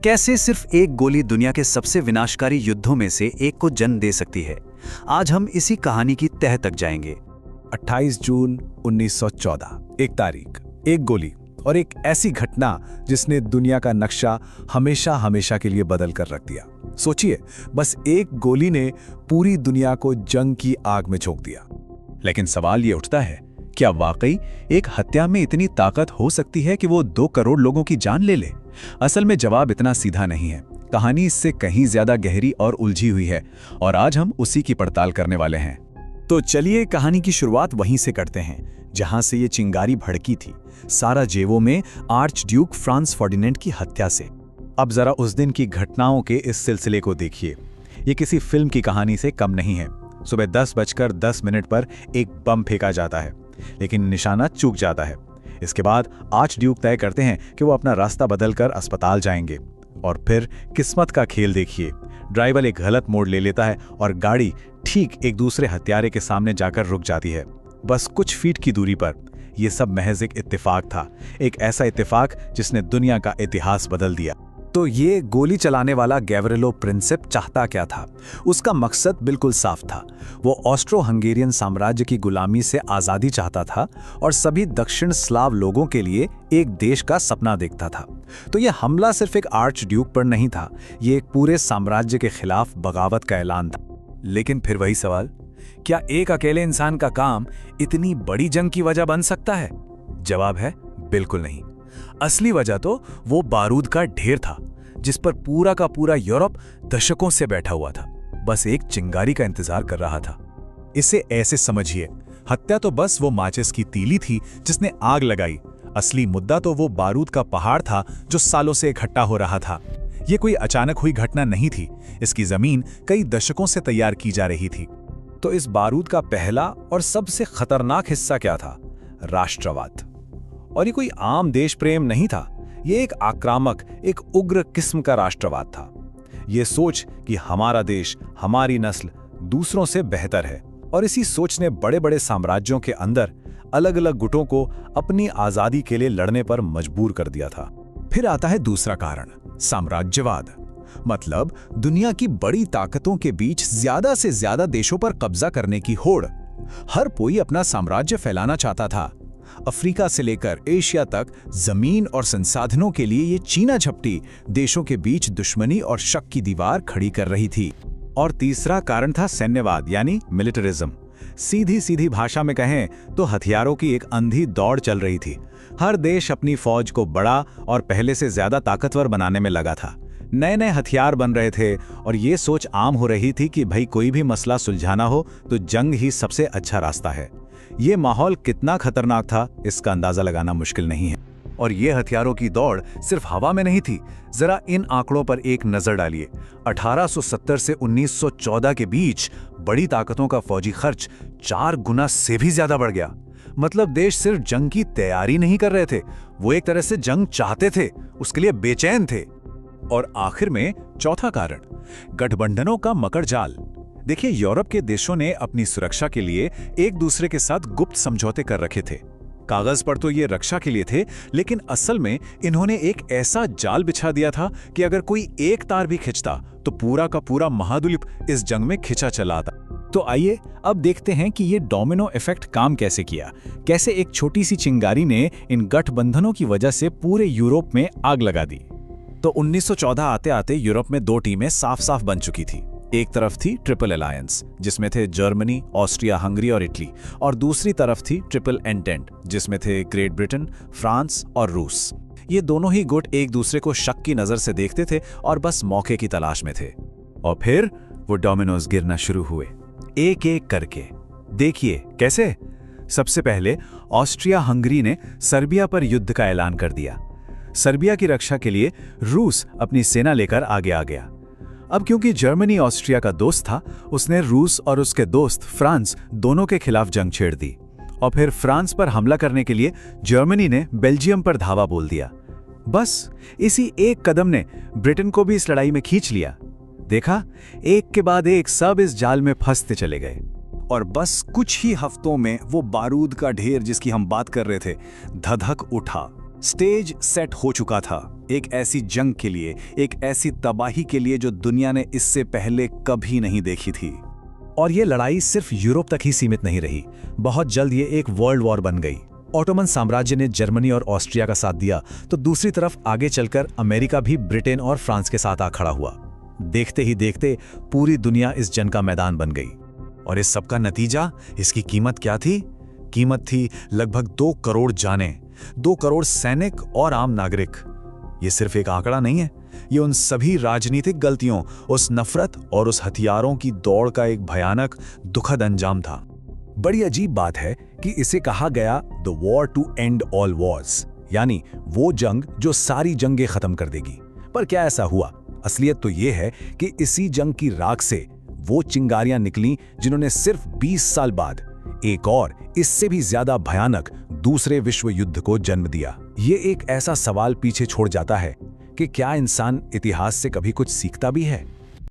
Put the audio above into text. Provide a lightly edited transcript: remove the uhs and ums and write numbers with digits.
कैसे सिर्फ एक गोली दुनिया के सबसे विनाशकारी युद्धों में से एक को जन्म दे सकती है। आज हम इसी कहानी की तह तक जाएंगे। 28 जून 1914, एक तारीख, एक गोली और एक ऐसी घटना जिसने दुनिया का नक्शा हमेशा हमेशा के लिए बदल कर रख दिया। सोचिए, बस एक गोली ने पूरी दुनिया को जंग की आग में झोंक दिया। लेकिन सवाल ये उठता है, क्या वाकई एक हत्या में इतनी ताकत हो सकती है कि वो 2 करोड़ लोगों की जान ले ले? असल में जवाब इतना सीधा नहीं है। कहानी इससे कहीं ज्यादा गहरी और उलझी हुई है और आज हम उसी की पड़ताल करने वाले हैं। तो चलिए कहानी की शुरुआत वहीं से करते हैं जहां से ये चिंगारी भड़की थी, साराजेवो में आर्च ड्यूक फ्रांस फर्डिनेंड की हत्या से। अब जरा उस दिन की घटनाओं के इस सिलसिले को देखिए। ये किसी फिल्म की कहानी से कम नहीं है। सुबह 10:10 पर एक बम फेंका जाता है, लेकिन निशाना चूक जाता है। इसके बाद आर्च ड्यूक तय करते हैं कि वो अपना रास्ता बदलकर अस्पताल जाएंगे। और फिर किस्मत का खेल देखिए, ड्राइवर एक गलत मोड़ ले लेता है और गाड़ी ठीक एक दूसरे हत्यारे के सामने जाकर रुक जाती है, बस कुछ फीट की दूरी पर। यह सब महज एक इत्तेफाक था, एक ऐसा इत्तेफाक जिसने दुनिया का इतिहास बदल दिया। तो ये गोली चलाने वाला गैवरिलो प्रिंसिप चाहता क्या था? उसका मकसद बिल्कुल साफ था। वो ऑस्ट्रो हंगेरियन साम्राज्य की गुलामी से आज़ादी चाहता था और सभी दक्षिण स्लाव लोगों के लिए एक देश का सपना देखता था। तो ये हमला सिर्फ एक आर्च ड्यूक पर नहीं था, ये एक पूरे साम्राज्य के खिलाफ बगावत का ऐलान था। लेकिन फिर वही सवाल, क्या एक अकेले इंसान का काम इतनी बड़ी जंग की वजह बन सकता है? जवाब है बिल्कुल नहीं। असली वजह तो वो बारूद का ढेर था जिस पर पूरा का पूरा यूरोप दशकों से बैठा हुआ था, बस एक चिंगारी का इंतजार कर रहा था। इसे ऐसे समझिए, हत्या तो बस वो माचिस की तीली थी जिसने आग लगाई। असली मुद्दा तो वो बारूद का पहाड़ था जो सालों से इकट्ठा हो रहा था। ये कोई अचानक हुई घटना नहीं थी, इसकी जमीन कई दशकों से तैयार की जा रही थी। तो इस बारूद का पहला और सबसे खतरनाक हिस्सा क्या था? राष्ट्रवाद। और ये कोई आम देश प्रेम नहीं था, ये एक आक्रामक, एक उग्र किस्म का राष्ट्रवाद था। ये सोच कि हमारा देश, हमारी नस्ल दूसरों से बेहतर है। और इसी सोच ने बड़े बड़े साम्राज्यों के अंदर अलग अलग गुटों को अपनी आजादी के लिए लड़ने पर मजबूर कर दिया था। फिर आता है दूसरा कारण, साम्राज्यवाद। मतलब दुनिया की बड़ी ताकतों के बीच ज्यादा से ज्यादा देशों पर कब्जा करने की होड़। हर कोई अपना साम्राज्य फैलाना चाहता था। अफ्रीका से लेकर एशिया तक जमीन और संसाधनों के लिए ये चीना झपटी देशों के बीच दुश्मनी और शक की दीवार खड़ी कर रही थी। और तीसरा कारण था सैन्यवाद यानी मिलिटरिज्म। सीधी सीधी भाषा में कहें तो हथियारों की एक अंधी दौड़ चल रही थी। हर देश अपनी फौज को बड़ा और पहले से ज्यादा ताकतवर बनाने में लगा था। नए नए हथियार बन रहे थे और ये सोच आम हो रही थी कि भाई कोई भी मसला सुलझाना हो तो जंग ही सबसे अच्छा रास्ता है। ये माहौल कितना खतरनाक था इसका अंदाजा लगाना मुश्किल नहीं है। और ये हथियारों की दौड़ सिर्फ हवा में नहीं थी। जरा इन आंकड़ों पर एक नजर डालिए। 1870 से 1914 के बीच बड़ी ताकतों का फौजी खर्च 4 गुना से भी ज्यादा बढ़ गया। मतलब देश सिर्फ जंग की तैयारी नहीं कर रहे थे, वो एक तरह से जंग चाहते थे, उसके लिए बेचैन थे। और आखिर में चौथा कारण, गठबंधनों का मकर जाल। देखिए, यूरोप के देशों ने अपनी सुरक्षा के लिए एक दूसरे के साथ गुप्त समझौते कर रखे थे। कागज पर तो ये रक्षा के लिए थे, लेकिन असल में इन्होंने एक ऐसा जाल बिछा दिया था कि अगर कोई एक तार भी खिंचता तो पूरा का पूरा महाद्वीप इस जंग में खिंचा चला आता। तो आइए अब देखते हैं कि ये डोमिनो इफेक्ट काम कैसे किया, कैसे एक छोटी सी चिंगारी ने इन गठबंधनों की वजह से पूरे यूरोप में आग लगा दी। तो 1914 आते आते यूरोप में 2 टीमें साफ साफ बन चुकी थी। एक तरफ थी ट्रिपल अलायंस जिसमें थे जर्मनी, ऑस्ट्रिया, हंगरी और इटली, और दूसरी तरफ थी ट्रिपल एंटेंट जिसमें थे ग्रेट ब्रिटेन, फ्रांस और रूस। ये दोनों ही गुट एक दूसरे को शक की नजर से देखते थे और बस मौके की तलाश में थे। और फिर वो डोमिनोज गिरना शुरू हुए, एक एक करके। देखिए कैसे। सबसे पहले ऑस्ट्रिया हंगरी ने सर्बिया पर युद्ध का ऐलान कर दिया। सर्बिया की रक्षा के लिए रूस अपनी सेना लेकर आगे आ गया। अब क्योंकि जर्मनी ऑस्ट्रिया का दोस्त था, उसने रूस और उसके दोस्त फ्रांस दोनों के खिलाफ जंग छेड़ दी। और फिर फ्रांस पर हमला करने के लिए जर्मनी ने बेल्जियम पर धावा बोल दिया। बस इसी एक कदम ने ब्रिटेन को भी इस लड़ाई में खींच लिया। देखा, एक के बाद एक सब इस जाल में फंसते चले गए। और बस कुछ ही हफ्तों में वो बारूद का ढेर जिसकी हम बात कर रहे थे धधक उठा। स्टेज सेट हो चुका था। एक ऐसी जंग के लिए, एक ऐसी तबाही के लिए जो दुनिया ने इससे पहले कभी नहीं देखी थी। और ये लड़ाई सिर्फ यूरोप तक ही सीमित नहीं रही, बहुत जल्द ये एक वर्ल्ड वॉर बन गई। ऑटोमन साम्राज्य ने जर्मनी और ऑस्ट्रिया का साथ दिया, तो दूसरी तरफ आगे चलकर अमेरिका भी ब्रिटेन और फ्रांस के साथ आ खड़ा हुआ। देखते ही देखते पूरी दुनिया इस जंग का मैदान बन गई। और इस सब का नतीजा, इसकी कीमत क्या थी? कीमत थी लगभग 2 करोड़ जानें, 2 करोड़ सैनिक और आम नागरिक। ये सिर्फ एक आंकड़ा नहीं है, ये उन सभी राजनीतिक गलतियों, उस नफरत और उस हथियारों की दौड़ का एक भयानक, दुखद अंजाम था। बड़ी अजीब बात है कि इसे कहा गया the war to end all wars, यानी वो जंग जो सारी जंगें खत्म कर देगी। पर क्या ऐसा हुआ? असलियत तो ये है कि इसी जंग की राख से वो चिंगारियां निकली जिन्होंने सिर्फ 20 साल बाद एक और इससे भी ज्यादा भयानक दूसरे विश्व युद्ध को जन्म दिया। ये एक ऐसा सवाल पीछे छोड़ जाता है कि क्या इंसान इतिहास से कभी कुछ सीखता भी है?